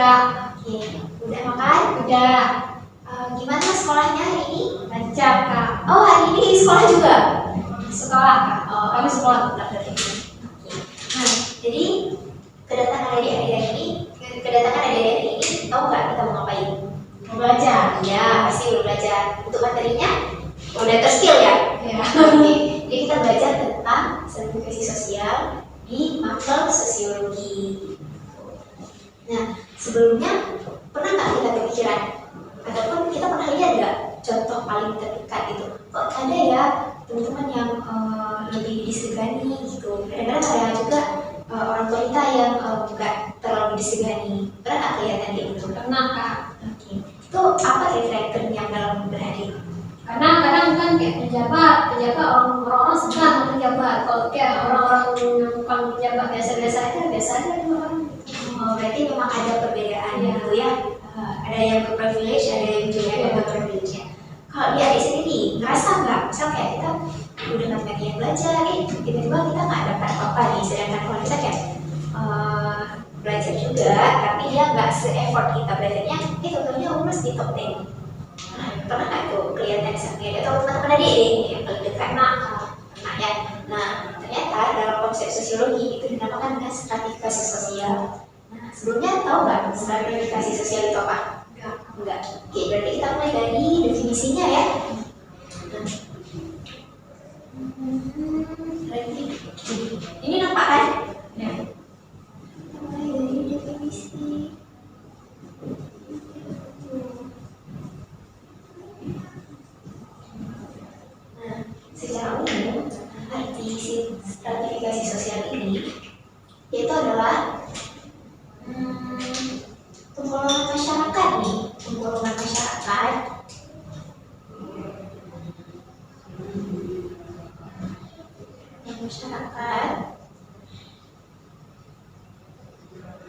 Kak. Oke, udah makan? Udah. Gimana sekolahnya hari ini? Lancar Kak. Oh, hari ini sekolah juga? Sekolah Kak. Kami sekolah tetap dari ini. Nah, jadi kedatangan adik-adik ini, tahu nggak kita mau ngapain? Mau belajar. Ya, pasti udah belajar. Untuk materinya udah terskill ya? Ya. Oke, jadi kita belajar tentang sertifikasi sosial di matkul sosiologi. Nah, sebelumnya pernah nggak kita kepikiran ataupun kita pernah lihat nggak contoh paling terdekat gitu? Kok ada ya teman-teman yang lebih disegani gitu? Kadang-kadang ada juga orang tua kita yang nggak terlalu disegani. Pernah nggak kelihatan kayak gitu? Pernah Kak. Oke, itu apa kira-kira yang dalam beradik? Karena kadang kan kayak pejabat orang-orang segan sama pejabat. Kalau kayak orang-orang yang bukan pejabat biasa-biasa aja cuma kan. Berarti memang ada perbedaan gitu ya. Ada yang berprivilege, ada yang juga ada berprivilege ya. Kalau dia adik sendiri, ngerasa nggak? Misal kayak kita udah nggak yang belajar, tiba-tiba kita nggak dapat apa-apa nih. Sedangkan kalau kita kayak belajar juga, tapi dia nggak se-effort kita belajarnya, tentunya lulus di top 10. Nah, pernah nggak tuh kelihatan misalnya atau teman-teman adik yang paling dekat? Nah ya. Nah, ternyata dalam konsep sosiologi itu dinamakan dengan stratifikasi sosial. Nah, sebelumnya tahu nggak stratifikasi sosial itu apa? Enggak. Oke, berarti kita mulai dari definisinya ya. Ini nampak kan? Ya. Mulai dari definisi. Nah, secara umum arti stratifikasi sosial ini itu adalah penggolongan masyarakat nih, penggolongan masyarakat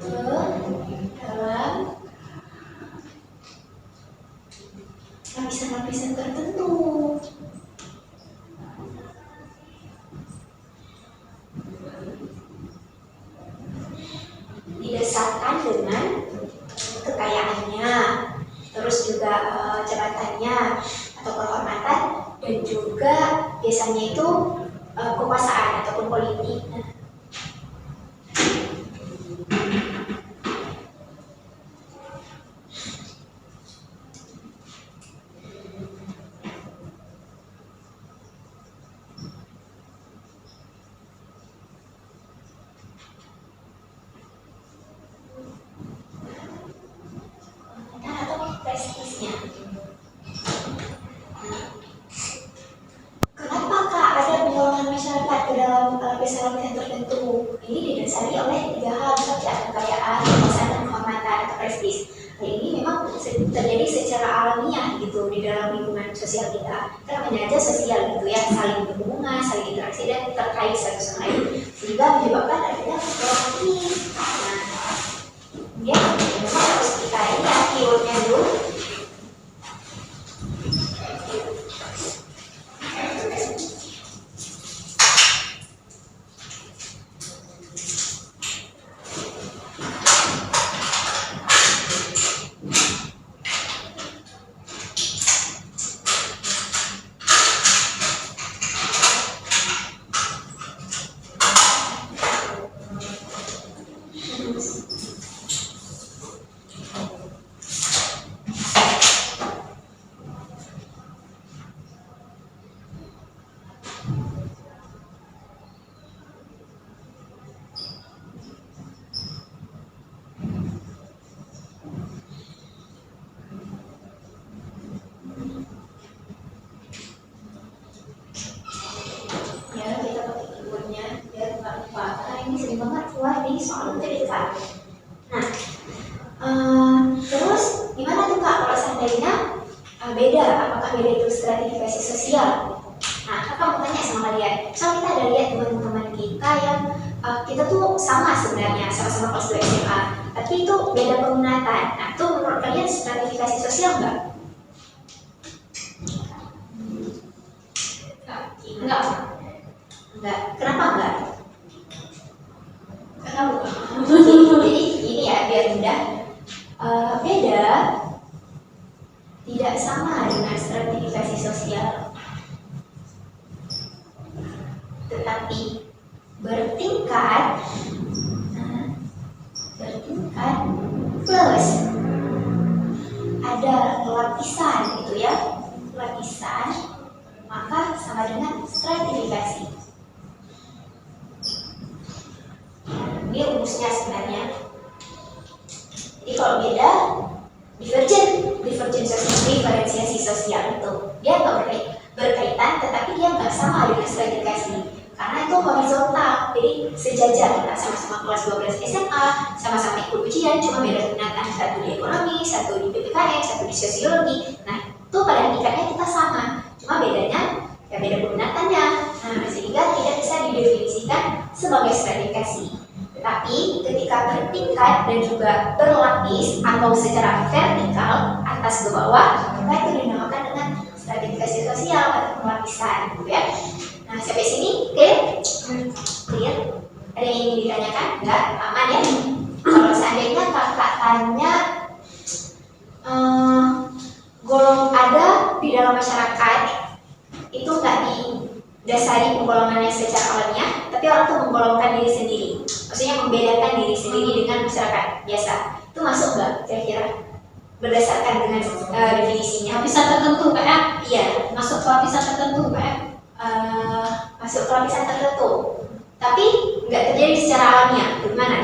ke dalam lapisan-lapisan tertentu. Didasarkan dengan kekayaannya, terus juga jabatannya atau kehormatan, dan juga biasanya itu kekuasaan ataupun politik. Atau prestisnya. Kenapa Kak ada penggolongan masyarakat ke dalam lapisan-lapisan tertentu? Ini didasari oleh 3 hal, misalnya kekayaan, kekuasaan, dan kehormatan atau prestis. Nah, ini memang terjadi secara alamiah gitu di dalam lingkungan sosial kita. Kita namanya aja sosial gitu ya, saling berhubungan, saling interaksi dan terkait satu sama lain, sehingga menyebabkan adanya penggolongan ini. Nah, kemudian memang harus kita ini ya keywordnya dulu. Soal cerita. Nah, terus gimana tuh Kak kalau seandainya beda? Apakah beda itu stratifikasi sosial? Nah, Kakak mau tanya sama kalian. So kita ada lihat teman-teman kita yang kita tuh sama sebenarnya, sama-sama kelas 2 SMA, tapi itu beda peminatan. Nah, itu menurut kalian stratifikasi sosial nggak? Enggak. Kenapa enggak? Karena jadi ini ya biar mudah. Beda tidak sama dengan stratifikasi sosial, tetapi bertingkat, bertingkat plus ada lapisan gitu ya, lapisan, maka sama dengan stratifikasi. Ini rumusnya sebenarnya. Jadi kalau beda, diferensiasi sosial itu dia nggak berkaitan, tetapi dia nggak sama dengan stratifikasi karena itu horizontal. Jadi sejajar, kita sama-sama kelas 12 SMA, sama-sama ikut ujian, cuma beda minatan, satu di ekonomi, satu di PPKN, satu di sosiologi. Nah itu pada hakikatnya kita sama, cuma bedanya ya beda peminatannya. Nah sehingga tidak bisa didefinisikan sebagai stratifikasi. Tapi ketika bertingkat dan juga berlapis atau secara vertikal atas ke bawah, maka itu dinamakan dengan stratifikasi sosial atau pelapisan, gitu ya. Nah sampai sini clear? Clear? Ada yang ingin ditanyakan? Enggak? Aman ya? Kalau seandainya kakak tanya golong ada di dalam masyarakat itu nggak didasari penggolongannya secara alamiah, tapi orang tuh menggolongkan diri sendiri. Maksudnya membedakan diri sendiri dengan masyarakat biasa. Itu masuk nggak kira-kira? Berdasarkan dengan definisinya. Lapisan tertentu Pak ya? Iya. Masuk ke lapisan tertentu Pak ya? Masuk ke lapisan tertentu. Tapi nggak terjadi secara alamiah. Gimana?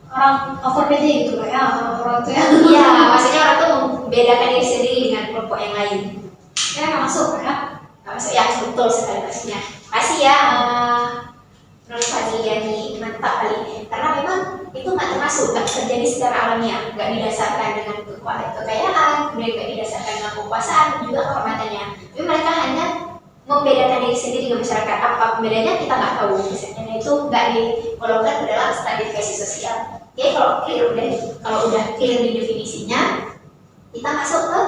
Orang over PD gitu Pak ya? Orang itu ya? Iya, maksudnya orang tuh membedakan diri sendiri dengan kelompok yang lain. Ya nggak masuk Pak ya? Nggak masuk ya, betul sekali maksudnya. Kasih ya. Nur Fadliani, mantap kali. Karena memang itu nggak termasuk, nggak terjadi secara alamiah, nggak didasarkan dengan kekayaan, kemudian nggak didasarkan dengan kekuasaan, juga kehormatannya. Tapi mereka hanya membedakan diri sendiri dengan masyarakat. Apa pembedanya kita nggak tahu. Misalnya itu nggak digolongkan ke dalam stratifikasi sosial. Oke, kalau udah clear di definisinya, kita masuk ke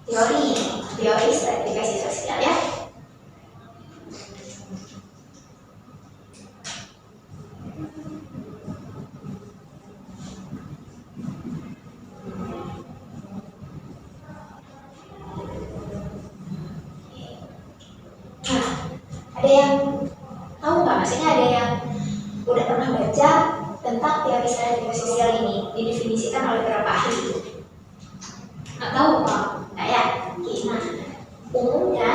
teori stratifikasi sosial ya. Ada yang tahu nggak? Maksudnya ada yang udah pernah baca tentang teori stratifikasi sosial ini didefinisikan oleh beberapa ahli? Nggak tahu Pak. Nah ya, nah umumnya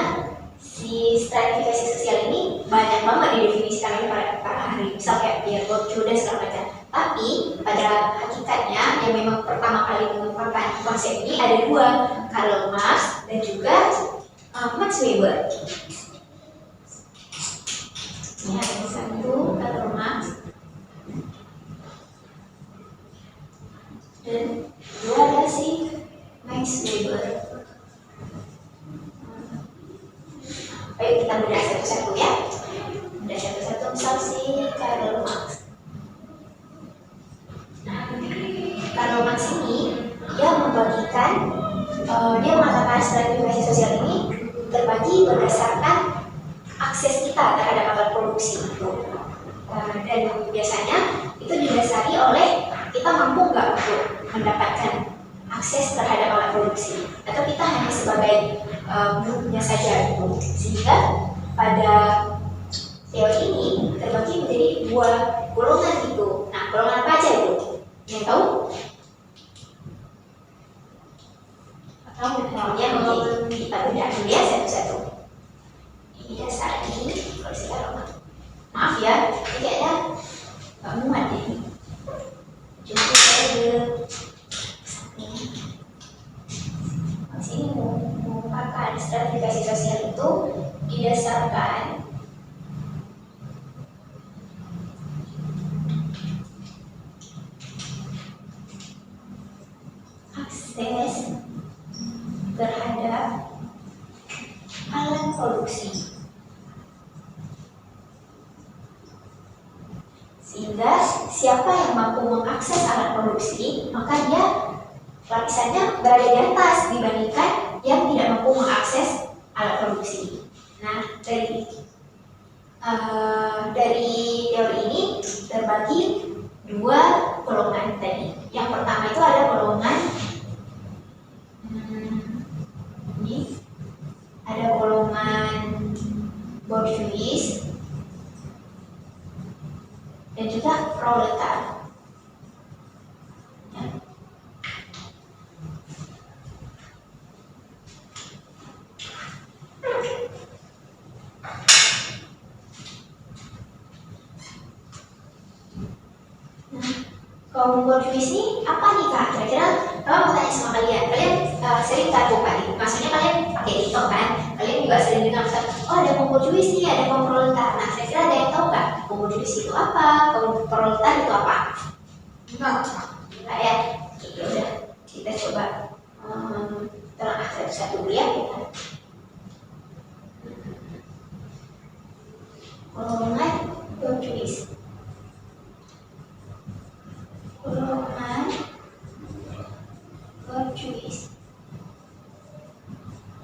si stratifikasi sosial ini banyak banget didefinisikan oleh para ahli, misal kayak Pierre Bourdieu dan segala macam. Tapi pada hakikatnya yang memang pertama kali mengungkapkan konsep ini ada dua, Karl Marx dan juga Max Weber. Ya, yang satu Karl Marx dan dua ada si Max Weber. Ayo kita bedah satu-satu ya. Bedah satu-satu, misal si Karl Marx. Nah, Karl Marx ini dia membagikan, dia mengatakan stratifikasi sosial ini terbagi berdasarkan akses kita terhadap alat produksi itu. Dan biasanya itu didasari oleh kita mampu nggak untuk mendapatkan akses terhadap alat produksi, atau kita hanya sebagai grupnya saja gitu. Sehingga pada teori ini terbagi menjadi dua golongan itu. Nah, golongan apa aja itu? Yang tahu? Yang kita bedah dulu ya satu-satu. Ini dasar ini, kalau sekarang maaf ya, ini kayaknya nggak muat ini. Coba saya sini mengungkapkan stratifikasi sosial itu didasarkan akses terhadap alat produksi. Sehingga siapa yang mampu mengakses alat produksi, maka dia lapisannya berada di atas dibandingkan yang tidak mampu mengakses alat produksi. Nah, dari teori ini terbagi dua golongan tadi. Yang pertama itu ada golongan Ini ada golongan bourgeois dan juga proletar. Ya. Kaum bourgeois ini apa nih kak? Kira-kira kalau mau tanya sama kalian, sering kan buka nih? Maksudnya kalian pakai TikTok kan? Kalian juga sering dengar misal, oh ada kaum bourgeois nih, ada kaum proletar. Nah, kira-kira ada yang tahu nggak? Kaum bourgeois itu apa? Kaum proletar itu apa? Enggak. Enggak ya? Oke, ya udah kita coba telah satu-satu dulu ya. Golongan bourgeois. Golongan bourgeois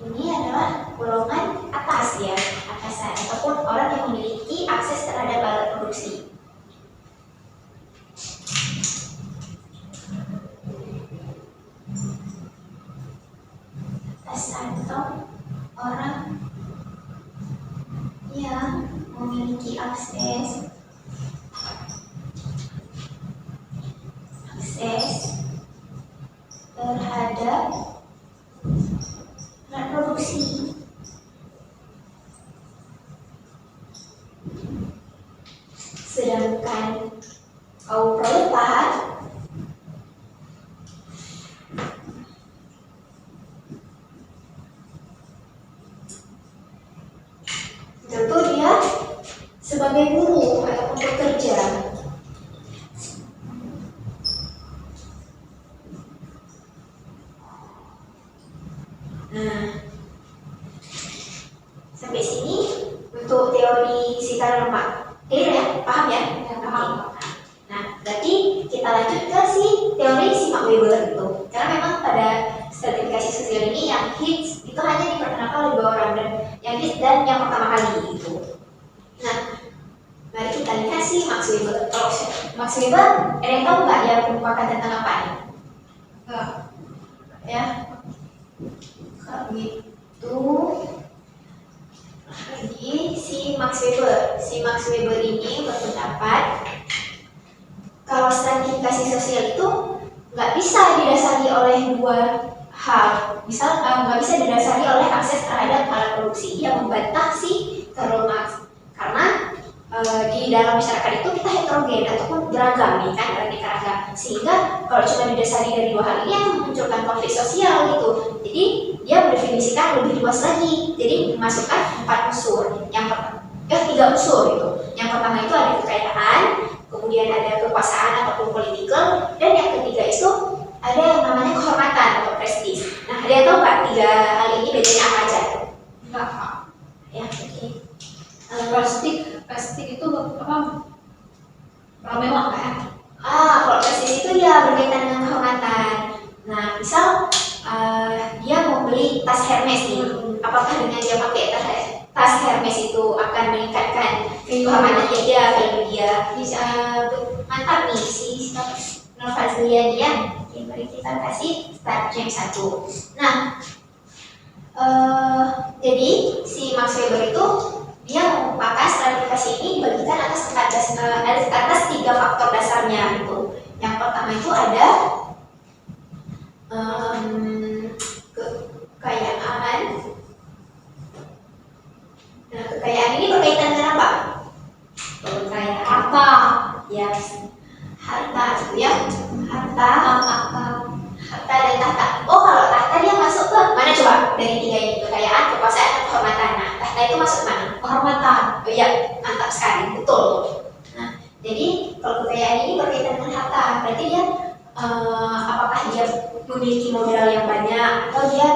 ini adalah golongan atas ya, atasan ataupun orang yang memiliki akses terhadap alat produksi. Atasan atau orang yang memiliki akses terhadap alat produksi. Sedangkan kaum proletar tentu dia sebagai buruh ataupun pekerja. Nah, sampai sini untuk teori si Karl Marx. Clear ya? Paham ya? Ya, paham. Nah, berarti kita lanjut ke si teori si Max Weber itu. Karena memang pada stratifikasi sosial ini yang hits itu hanya diperkenalkan oleh 2 orang, dan yang hits dan yang pertama kali itu. Nah, mari kita lihat si Max Weber. Kalau Max Weber, ada yang tahu nggak dia merupakan tentang apa nih? Enggak. Ya, kalau gitu lagi si Max Weber ini berpendapat kalau stratifikasi sosial itu nggak bisa didasari oleh 2 hal. Misal nggak bisa didasari oleh akses terhadap alat produksi. Dia membantah si Karl Marx karena di dalam masyarakat itu kita heterogen ataupun beragam nih kan, beraneka ragam, sehingga kalau cuma didasari dari 2 hal ini akan memunculkan konflik sosial gitu. Jadi dia mendefinisikan lebih luas lagi, jadi memasukkan 4 unsur. Yang pertama, 3 unsur itu. Yang pertama itu ada kekayaan, kemudian ada kekuasaan ataupun political, dan yang ketiga itu ada yang namanya kehormatan atau prestis. Nah, ada yang tahu nggak 3 hal ini bedanya apa aja? Enggak, Pak. Ya, oke. Plastik itu apa? Mewah kan? Kalau prestis itu ya berkaitan dengan kehormatan. Nah, misal dia mau beli tas Hermes nih, apakah dengan dia pakai tas Hermes itu akan meningkatkan kehormatan dia, value dia? Bisa mantap nih si Nurfazlian ya. Oke, mari kita kasih start jam 1. Nah, jadi si Max Weber itu dia mengumpulkan stratifikasi ini dibagikan atas 3 faktor dasarnya itu. Yang pertama itu ada kekayaan. Nah, kekayaan ini berkaitan dengan apa? Kekayaan Harta. ya, harta itu ya, harta dan tahta. Oh, kalau tahta dia masuk ke mana coba? Dari 3 ini, kekayaan, kekuasaan, dan kehormatan. Nah, tahta itu masuk mana? Kehormatan. Oh iya, mantap sekali, betul. Nah, jadi kalau kekayaan ini berkaitan dengan harta, berarti dia apakah dia memiliki modal yang banyak atau dia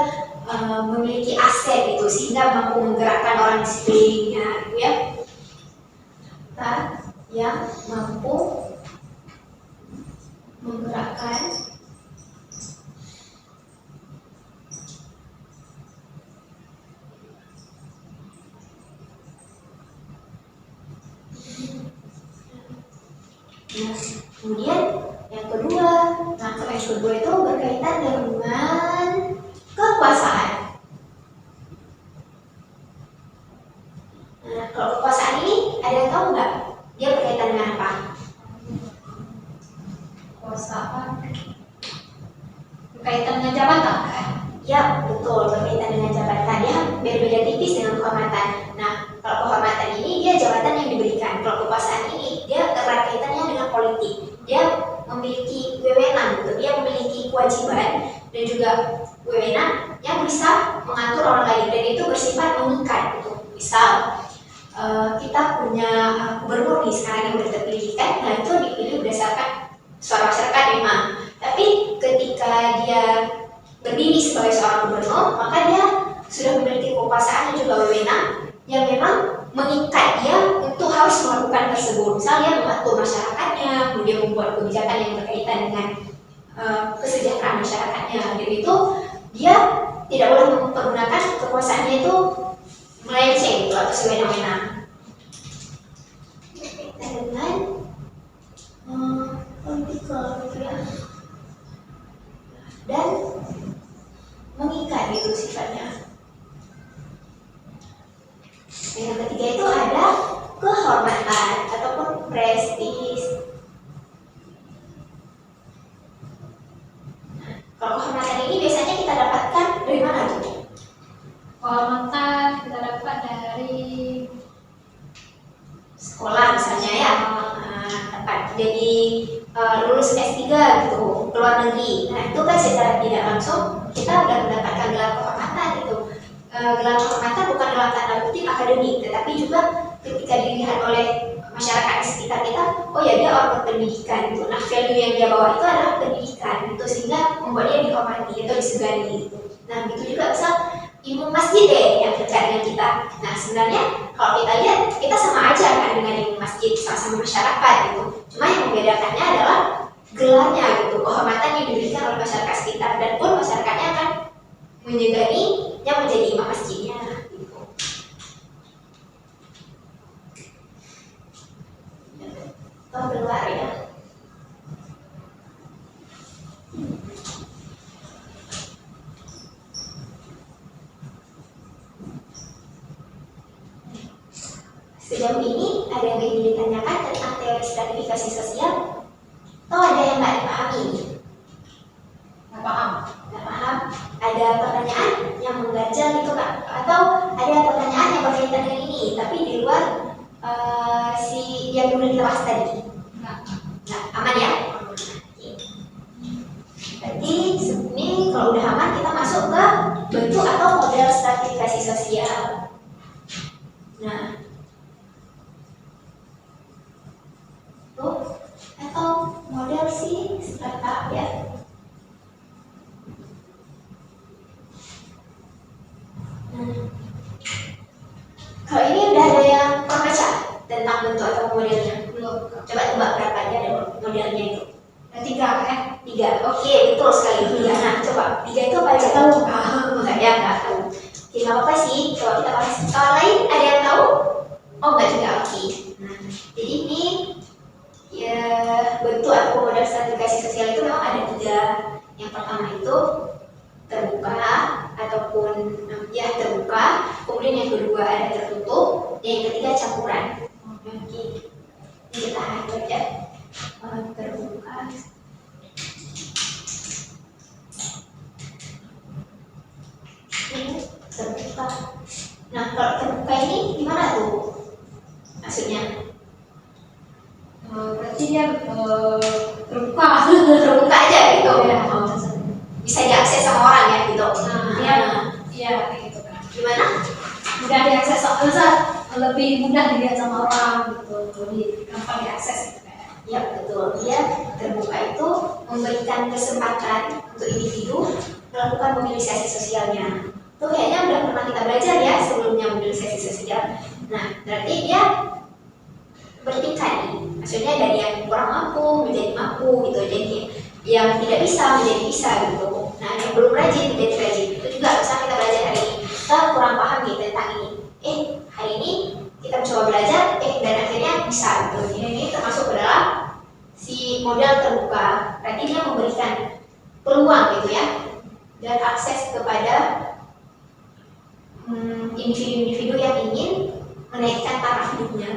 memiliki aset gitu sehingga mampu menggerakkan orang di sekelilingnya, gitu ya. Harta yang mampu menggerakkan Nah, kemudian yang kedua itu berkaitan dengan kehormatan. Nah, kalau kehormatan ini dia jabatan yang diberikan. Kalau kekuasaan ini dia erat kaitannya dengan politik. Dia memiliki wewenang, gitu. Dia memiliki kewajiban dan juga wewenang yang bisa mengatur orang lain dan itu bersifat mengikat. Gitu. Misal kita punya gubernur nih sekarang yang udah terpilih kan, nah itu dipilih berdasarkan suara masyarakat memang. Tapi ketika dia berdiri sebagai seorang gubernur, maka dia sudah memiliki kekuasaan dan juga wewenang yang memang mengikat dia untuk harus melakukan tersebut. Misalnya mengatur masyarakatnya, kemudian membuat kebijakan yang berkaitan dengan kesejahteraan masyarakatnya. Dan itu dia tidak boleh mempergunakan kekuasaannya itu melenceng gitu, atau sewenang-wenang. Berkaitan dengan politikal gitu ya, dan mengikat gitu sifatnya. Yang ketiga itu ada kehormatan ataupun prestis. Kalau kehormatan ini biasanya kita dapatkan dari mana tuh? Kehormatan kita dapat dari Sekolah misalnya ya, dapat jadi lulus S3 gitu, keluar negeri. Nah itu kan secara tidak langsung kita udah mendapatkan gelar kehormatan gitu. Gelar kehormatan bukan dalam tanda kutip akademik, tetapi juga ketika dilihat oleh masyarakat di sekitar kita, oh ya dia orang berpendidikan gitu. Nah value yang dia bawa itu adalah pendidikan, itu sehingga membuat dia dihormati atau disegani gitu. Nah begitu juga misal imam masjid deh yang dekat dengan kita. Nah sebenarnya kalau kita lihat kita sama aja kan dengan imam masjid, sama-sama masyarakat gitu. Cuma yang membedakannya adalah gelarnya gitu, kehormatan yang diberikan oleh masyarakat sekitar, dan pun masyarakatnya akan menyegani yang menjadi imam masjidnya gitu. Oh keluar ya. Sejauh ini ada yang ingin ditanyakan tentang teori stratifikasi sosial, atau ada yang nggak dipahami? nggak paham. Nggak paham? Ada pertanyaan yang mengganjal gitu kak? Atau ada pertanyaan yang berkaitan dengan ini tapi di luar si yang dulu kita bahas tadi? Nggak. Nah, aman ya? Berarti ini kalau udah aman kita masuk ke bentuk atau model stratifikasi sosial. Nah, atau model si strata ya. Kalau ini udah ada yang pernah baca tentang bentuk atau modelnya? Belum. Coba tebak berapa aja ada modelnya itu? Ada 3 ya? 3. Oke, betul sekali 3. Nah, coba 3 itu apa aja? Tahu. Enggak ya, enggak tahu. Oke, nggak apa-apa sih. Coba kita bahas. Kalau lain ada yang tahu? Oh, enggak juga. Oke. Nah, jadi ini ya bentuk atau model stratifikasi sosial itu memang ada 3. Yang pertama itu terbuka ataupun ya terbuka, kemudian yang kedua ada tertutup, dan yang ketiga campuran. Oke, ini kita highlight ya. Terbuka. Ini terbuka. Nah, kalau terbuka ini gimana tuh? Maksudnya? Berarti dia terbuka. Terbuka aja gitu. Ya. Bisa diakses sama orang ya gitu. Dia iya kayak gitu kan. Gimana? Mudah diakses, lebih mudah dilihat sama orang gitu. Jadi gampang diakses gitu kan. Ya betul. Dia terbuka itu memberikan kesempatan untuk individu melakukan mobilisasi sosialnya. Itu kayaknya udah pernah kita belajar ya sebelumnya mobilisasi sosial. Nah, berarti dia bertingkat nih. Maksudnya dari yang kurang mampu menjadi mampu gitu. Jadi yang tidak bisa menjadi bisa gitu. Nah, yang belum rajin menjadi rajin. Itu juga bisa kita belajar hari ini. Kita kurang paham nih tentang ini. Hari ini kita mencoba belajar, dan akhirnya bisa gitu. Ini termasuk ke dalam si model terbuka. Berarti dia memberikan peluang gitu ya, dan akses kepada individu-individu yang ingin menaikkan taraf hidupnya.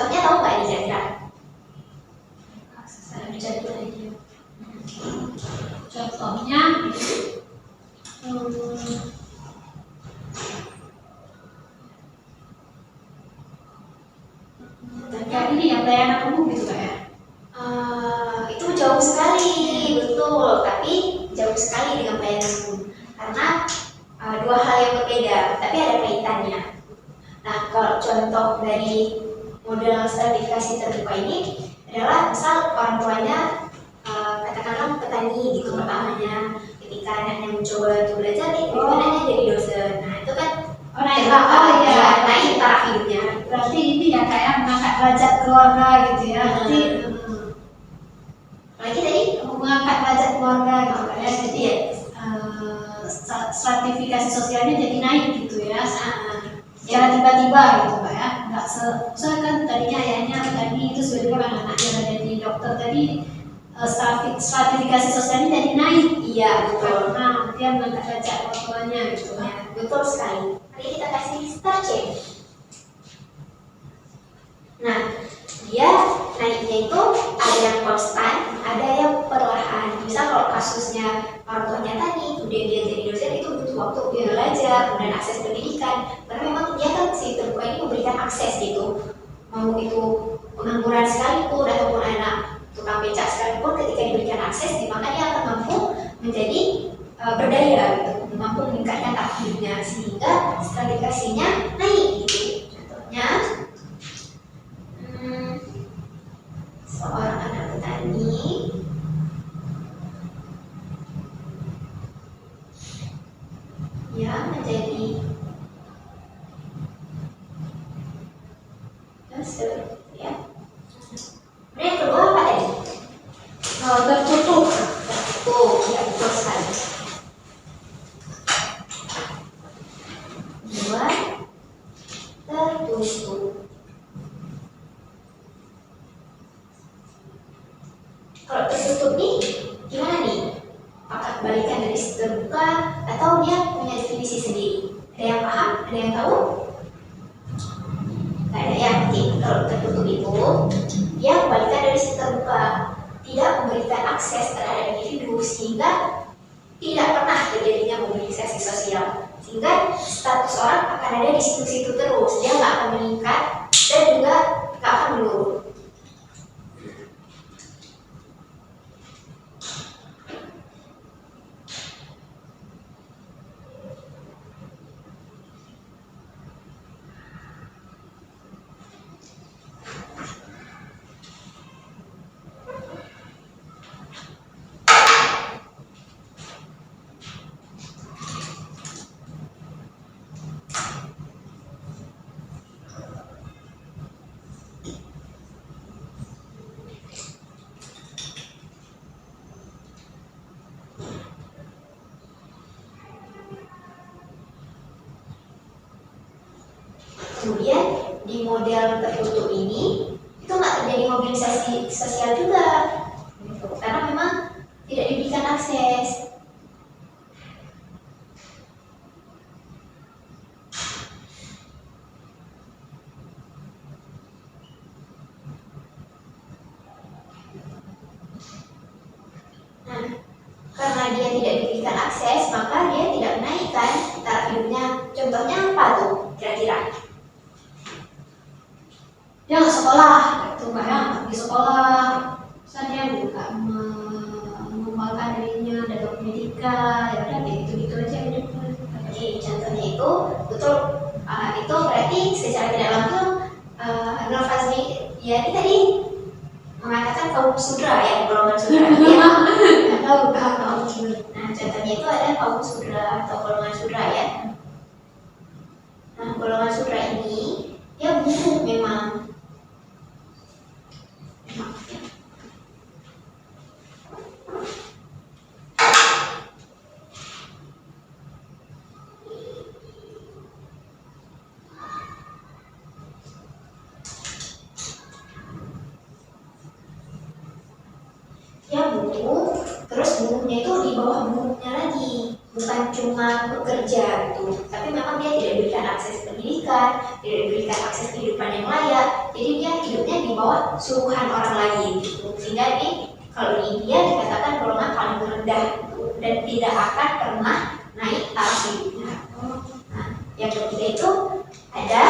Contohnya tahu nggak ini kira-kira? Akses ada jadi lagi. Contohnya, kayak ini ya pelayanan umum gitu Kak ya. Itu jauh sekali, betul. Tapi jauh sekali dengan pelayanan umum karena dua hal yang berbeda, tapi ada kaitannya. Nah, kalau contoh dari model stratifikasi terbuka ini adalah misal orang tuanya katakanlah petani gitu pertamanya, ketika anaknya mencoba untuk belajar tiba-tiba anaknya jadi dosen. Nah itu kan naik taraf hidupnya. Berarti ini ya kayak mengangkat derajat keluarga gitu ya. Nanti lagi tadi mengangkat derajat keluarga gitu ya. Jadi ya, stratifikasi sosialnya jadi naik gitu ya. Secara tiba-tiba gitu Pak ya. Enggak soalnya kan tadinya ayahnya petani itu tiba-tiba kan anaknya udah jadi dokter tadi. Stratifikasi sosialnya jadi naik. Iya betul. Nah, dia mengangkat derajat orang tuanya gitu ya. Betul sekali. Mari kita kasih start change. Nah, dia naiknya itu ada yang konstan, ada yang perlahan. Misal kalau kasusnya orang tuanya tadi, kemudian dia jadi dosen itu butuh waktu dia belajar, kemudian akses pendidikan. Karena memang dia kan si terbuka ini memberikan akses gitu. Mau itu pengangguran sekalipun ataupun anak tukang becak sekalipun, ketika diberikan akses, maka dia akan mampu menjadi berdaya gitu, mampu meningkatkan taraf hidupnya sehingga stratifikasinya naik gitu. Contohnya seorang anak petani yang menjadi dosen ya. Yang kedua apa tadi? Tertutup. Ya betul sekali. Dua, tertutup. Kalau tertutup nih, gimana nih? Apakah kebalikan dari terbuka atau dia punya definisi sendiri? Ada yang paham? Ada yang tahu? Tidak ada yang penting. Kalau tertutup itu, dia kebalikan dari terbuka. Tidak memberikan akses terhadap individu sehingga tidak pernah terjadinya mobilisasi sosial, sehingga status orang akan ada di situ-situ terus, dia nggak akan meningkat dan juga nggak akan menurun. Kemudian di model tertutup ini itu nggak terjadi mobilisasi sosial juga, gitu. Karena memang tidak diberikan akses. Nah, karena dia tidak diberikan akses, maka dia tidak menaikkan taraf hidupnya. Contohnya apa tuh kira-kira? Dia nggak sekolah, gitu Pak ya, nggak pergi sekolah. Misalnya nggak mengembangkan dirinya dalam pendidikan, ya udah kayak gitu-gitu aja hidupnya. Oke, contohnya itu betul. Itu berarti secara tidak langsung Nur Fazli ya ini tadi mengatakan kaum sudra ya, golongan sudra. Ya. Nggak tahu kaum sudra. Nah, contohnya itu ada kaum sudra atau golongan sudra ya. Nah, golongan sudra ini dia butuh memang. Dia butuh, terus buruhnya itu di bawah buruhnya lagi, bukan cuma bekerja gitu, tapi memang dia tidak diberikan akses pendidikan, tidak diberikan akses kehidupan yang layak, jadi dia hidupnya di bawah suruhan orang lain gitu. Sehingga ini kalau ini dia dikatakan golongan paling rendah gitu, dan tidak akan pernah naik taraf hidupnya. Nah, yang ketiga itu ada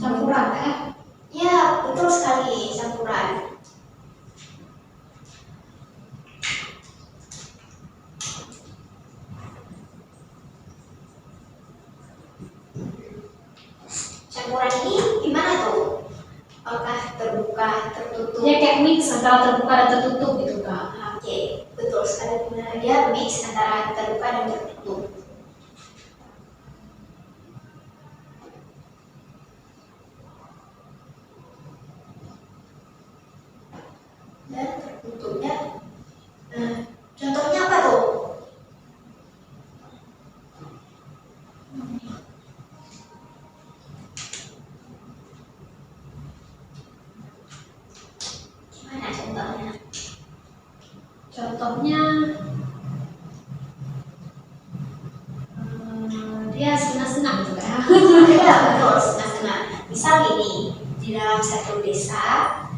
Campuran ya. ya, betul sekali, campuran. Campuran ini gimana tuh? Apakah terbuka, tertutup? Dia kayak mix antara terbuka dan tertutup gitu Kak. Oke, betul sekali, benar. Dia mix antara terbuka dan tertutup. Dan tertutupnya, nah, contohnya apa tuh? Gimana contohnya? Contohnya dia senang-senang gitu Kak. Iya, betul, setengah-setengah. Misal gini, di dalam satu desa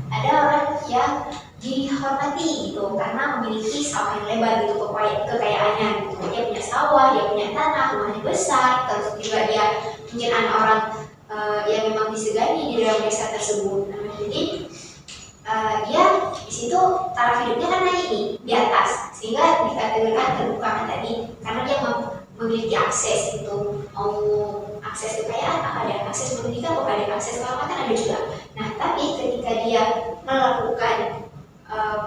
ada orang yang dihormati gitu karena memiliki sawah yang lebar gitu, kekayaannya gitu. Dia punya sawah, dia punya tanah, rumahnya besar, terus juga dia mungkin anak orang yang memang disegani di dalam desa tersebut. Nah, jadi dia di situ taraf hidupnya kan naik nih di atas, sehingga dikategorikan terbuka kan tadi karena dia memiliki akses gitu, mau akses kekayaan ada, akses pendidikan ada, akses keamanan kan ada juga. Nah, tapi ketika dia melakukan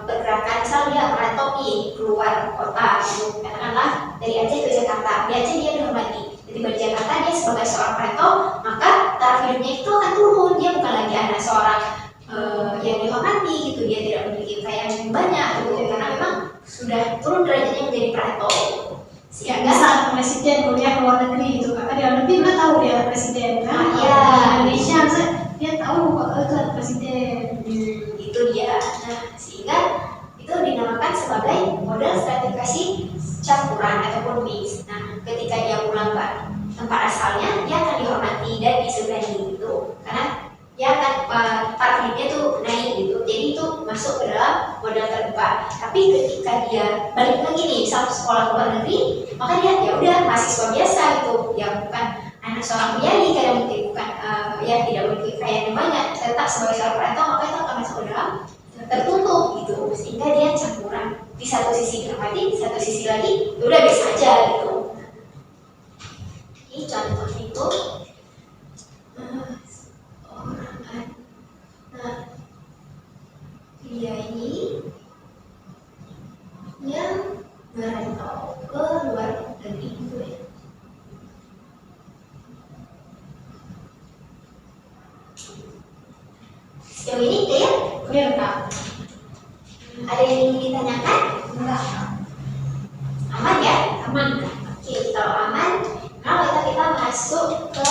pergerakan, misal dia merantau nih keluar kota gitu, katakanlah dari Aceh ke Jakarta, di Aceh dia dihormati, jadi di Jakarta dia sebagai seorang perantau, maka taraf hidupnya itu akan turun, dia bukan lagi anak seorang yang dihormati gitu, dia tidak memiliki kekayaan yang banyak gitu, karena memang sudah turun derajatnya menjadi perantau. Ya, misal presiden kuliah ke luar negeri gitu Kak. Di luar negeri mana tahu dia presiden kan? Iya. Di Indonesia dia tahu kok itu ada presiden. Itu dia. Nah, sehingga itu dinamakan sebagai model stratifikasi campuran ataupun mix. Nah, ketika dia pulang ke tempat asalnya, dia akan dihormati dan disegani gitu, karena dia akan taraf hidupnya tuh naik gitu. Jadi itu masuk ke dalam modal terbuka. Tapi ketika dia balik lagi nih, misal sekolah ke luar negeri, maka dia ya udah mahasiswa biasa gitu, ya bukan anak seorang penyanyi, kadang mungkin bukan ya tidak memiliki kekayaan yang banyak, tetap sebagai seorang perantau, maka itu akan masuk ke dalam tertutup gitu, sehingga dia campuran. Di satu sisi dihormati, di satu sisi lagi ya udah biasa aja gitu. Ini contoh itu. Nah, dia ini yang merantau ke luar negeri gitu ya. Sejauh ini clear? Clear Kak? Ada yang ingin ditanyakan? Enggak. Aman ya? Aman Kak. Oke, kalau aman, nah kita masuk ke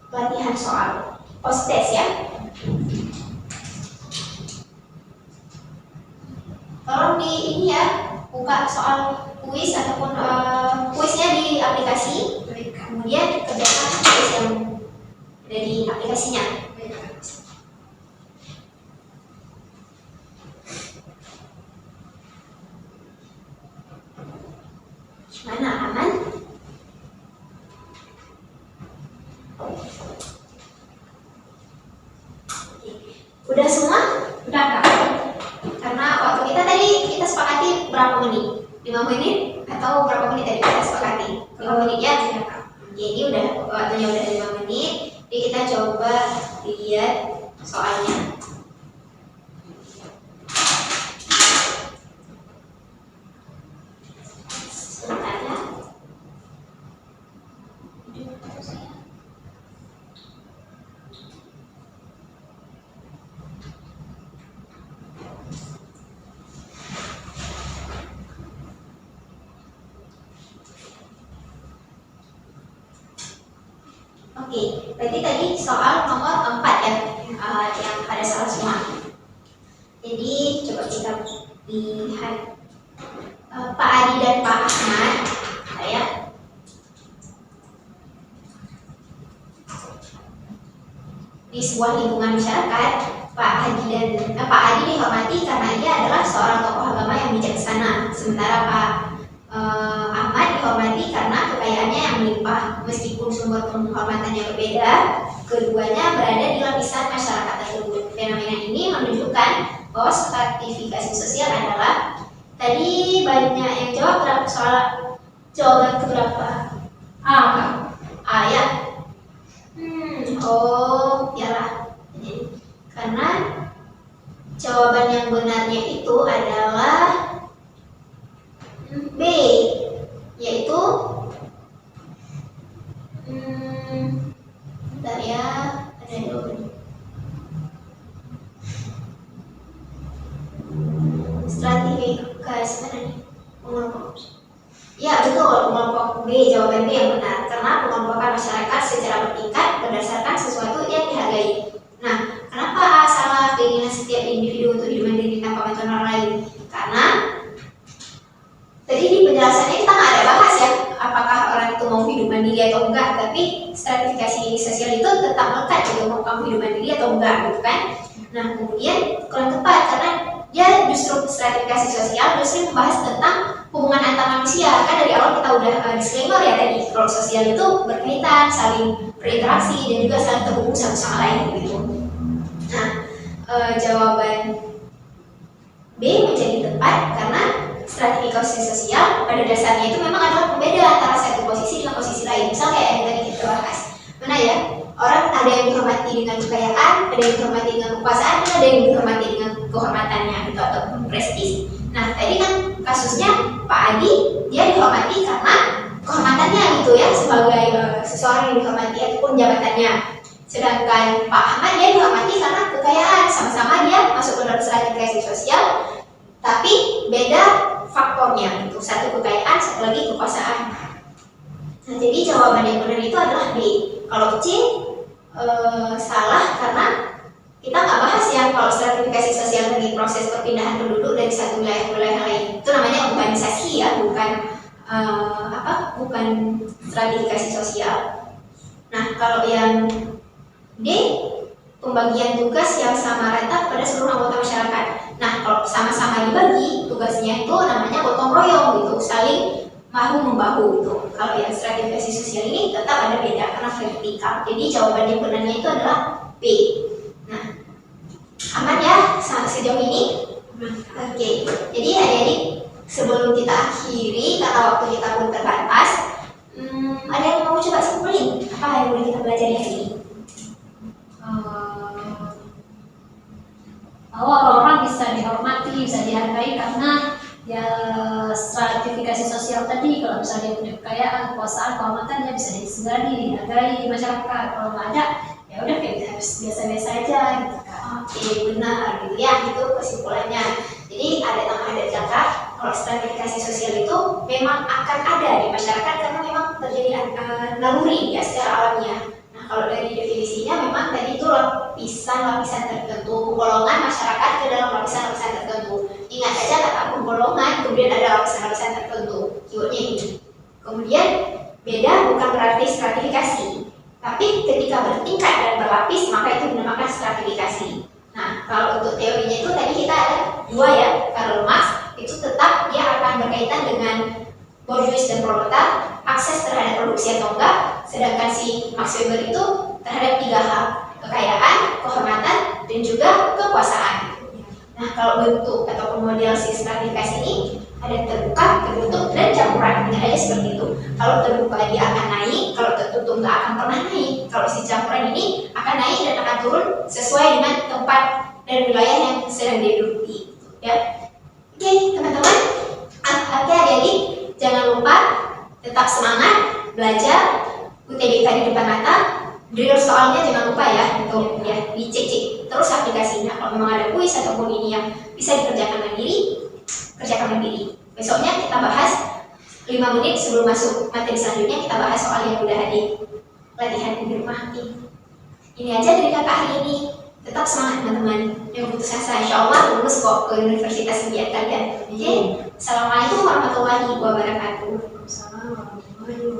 latihan soal post test ya. Tolong di ini ya, buka soal kuis ataupun kuisnya di aplikasi, kemudian kerjakan kuis yang ada di aplikasinya. Gimana, aman? Udah semua? Udah Kak. Karena waktu kita tadi kita sepakati berapa menit? 5 menit atau berapa menit tadi kita sepakati? 5 menit ya? Oke, ini udah waktunya udah 5 menit. Jadi kita coba lihat soalnya. Sebentar ya. Oke, berarti tadi soal nomor 4 ya, yang ada salah semua. Jadi coba kita lihat Pak Adi dan Pak Ahmad, ya. di sebuah lingkungan masyarakat, Pak Adi dihormati karena ia adalah seorang tokoh agama yang bijaksana, sementara Pak Ahmad dihormati karena kekayaannya yang melimpah. Meskipun sumber penghormatannya berbeda, keduanya berada di lapisan masyarakat tersebut. Fenomena ini menunjukkan bahwa stratifikasi sosial adalah, tadi banyak yang jawab berapa soal, jawaban keberapa? A, Kak. A ya. Oh, iyalah. Karena jawaban yang benarnya itu adalah B, yaitu bentar ya, ada dulu. Stratifikasi mana nih? Pengelompok. Ya betul, pengelompok B, jawaban B yang benar. Karena pengelompokan masyarakat secara bertingkat berdasarkan sesuatu yang dihargai. Nah, kenapa A salah keinginan setiap individu untuk hidup mandiri tanpa bantuan orang lain? Karena tadi di penjelasannya kita nggak ada bahas ya, apakah orang itu mau hidup mandiri atau enggak. Tapi stratifikasi sosial itu tetap melekat gitu, mau kamu hidup mandiri atau enggak, gitu kan? Nah, kemudian kurang tepat karena dia justru stratifikasi sosial justru membahas tentang hubungan antar manusia. Kan dari awal kita udah disclaimer ya tadi, kalau sosial itu berkaitan, saling berinteraksi dan juga saling terhubung satu sama lain gitu. Nah, jawaban B menjadi tepat karena stratifikasi sosial pada dasarnya itu memang adalah pembeda antara satu posisi dengan posisi lain. Misal kayak yang tadi kita bahas, mana ya, orang ada yang dihormati dengan kekayaan, ada yang dihormati dengan kekuasaan, dan ada yang dihormati dengan kehormatannya gitu, atau prestis. Nah, tadi kan kasusnya Pak Adi, dia dihormati karena kehormatannya gitu ya, sebagai seseorang yang dihormati ataupun jabatannya. Sedangkan Pak Ahmad dia dihormati karena kekayaan, sama-sama dia masuk ke dalam stratifikasi sosial, tapi beda faktornya gitu, satu kekayaan, satu lagi kekuasaan. Nah, jadi jawaban yang benar itu adalah B. Kalau C salah karena kita nggak bahas ya kalau stratifikasi sosial dari proses perpindahan penduduk dari satu wilayah ke wilayah lain. Itu namanya urbanisasi ya, bukan stratifikasi sosial. Nah, kalau yang D, pembagian tugas yang sama rata pada seluruh anggota masyarakat. Nah, kalau sama-sama dibagi tugasnya itu namanya gotong royong gitu, saling bahu membahu gitu. Kalau yang stratifikasi sosial ini tetap ada beda karena vertikal. Jadi jawaban yang benarnya itu adalah B. Nah, aman ya sejauh ini? Oke. Jadi adik-adik, sebelum kita akhiri karena waktu kita pun terbatas, ada yang mau coba simpulin apa yang boleh kita belajar hari ini? Bahwa orang-orang bisa dihormati, bisa dihargai karena ya stratifikasi sosial tadi. Kalau misalnya dia punya kekayaan, kekuasaan, kehormatan, dia bisa disegani, dihargai di masyarakat. Kalau nggak ada, ya udah kayak biasa-biasa aja gitu kan. Oke, benar gitu ya, itu kesimpulannya. Jadi ada tambahan dari kakak, kalau stratifikasi sosial itu memang akan ada di masyarakat karena memang terjadi naluri ya secara alamiah. Nah, kalau dari definisinya memang tadi itu lapisan-lapisan tertentu, golongan masyarakat ke dalam lapisan-lapisan tertentu. Ingat saja kata golongan, kemudian ada lapisan-lapisan tertentu, keywordnya ini. Kemudian beda bukan berarti stratifikasi, tapi ketika bertingkat dan berlapis maka itu dinamakan stratifikasi. Nah, kalau untuk teorinya itu tadi kita ada dua ya, Karl Marx itu tetap dia akan berkaitan dengan bourgeois dan proletar, akses terhadap produksi atau enggak, sedangkan si Max Weber itu terhadap tiga hal, kekayaan, kehormatan, dan juga kekuasaan. Nah, kalau bentuk ataupun model si stratifikasi ini ada terbuka, tertutup, dan campuran. Ingat aja seperti itu. Kalau terbuka dia akan naik, kalau tertutup nggak akan pernah naik. Kalau si campuran ini akan naik dan akan turun sesuai dengan tempat dan wilayah yang sedang diduduki. Ya, oke teman-teman, oke adik-adik, jangan lupa tetap semangat belajar. UTBK di depan mata. Drill soalnya jangan lupa ya untuk ya dicek terus aplikasinya. Kalau memang ada kuis ataupun ini yang bisa dikerjakan mandiri, kerjakan mandiri. Besoknya kita bahas 5 menit sebelum masuk materi selanjutnya, kita bahas soal yang udah ada latihan di rumah. Ini aja dari kakak hari ini. Tetap semangat teman-teman. Yang putus asa, insya Allah lulus kok ke universitas impian kalian. Oke. Assalamualaikum warahmatullahi wabarakatuh. Waalaikumsalam warahmatullahi wabarakatuh.